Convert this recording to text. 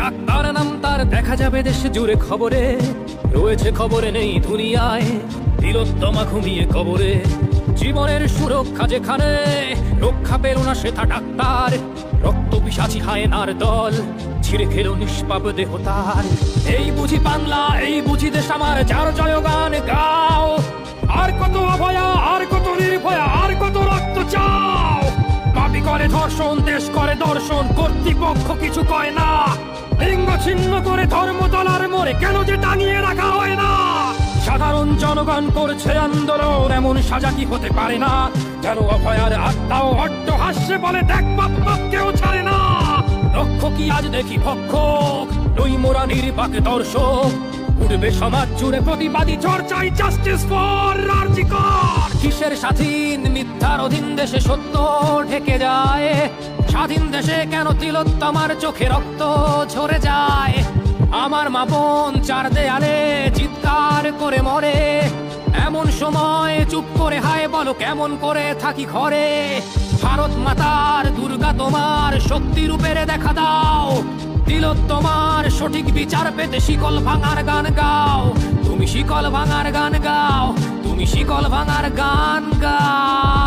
Doctor নাম তার, দেখা যাবে দেশে জুড়ে খবরে, রয়েছে খবরে নেই দুনিয়ায় তিলোত্তমা ঘুমিয়ে কবরে। জীবনের সুরক্ষা যেখানে, রক্ষা পেল না সেটা ডাক্তার, রক্ত পিশাচি হায়নার দল ছিঁড়ে খেলো নিষ্পাপ দেহ তার। এই বুঝি বাংলা, এই বুঝি দেশ আমার, যার জয়গান গাও। আর কত অভয়া, আর কত নির্ভয়া, আর কত রক্ত চাও। পাপি করে ধর্ষণ, দেশ করে দর্শন, কর্তৃপক্ষ কিছু কয় না। লিঙ্গ ছিন্ন করে ধর্মতলার মোড়ে কেন যে টাঙিয়ে রাখা হয় না। সাধারণ জনগণ করছে আন্দোলন, এমন সাজা কি হতে পারে না। যেন অভয়ার আত্মাও অট্ট হাস্যে বলে, দেখ বাপ বাপ কেউ ছাড়ে না। লক্ষ্য কি আজ দেখি ভক্ষক, নই মোরা নির্বাক দর্শক। উঠবে সমাজ জুড়ে প্রতিবাদী চর্চায়, জাস্টিস ফর আর.জি. কর। কিসের স্বাধীন, মিথ্যার অধীন দেশে সত্য ঢেকে যায়। স্বাধীন দেশে কেন তিলোত্তমার চোখে রক্ত ঝরে যায়। আমার মা বোন চার দেয়ালে চিৎকার করে মরে, এমন সময় চুপ করে হায় বলো কেমন করে থাকি ঘরে। ভারত মাতার, দুর্গা তোমার শক্তি রূপের দেখা দাও। তিলোত্তমার সঠিক বিচার পেতে শিকল ভাঙার গান গাও। তুমি শিকল ভাঙার গান গাও, তুমি শিকল ভাঙার গান গাও।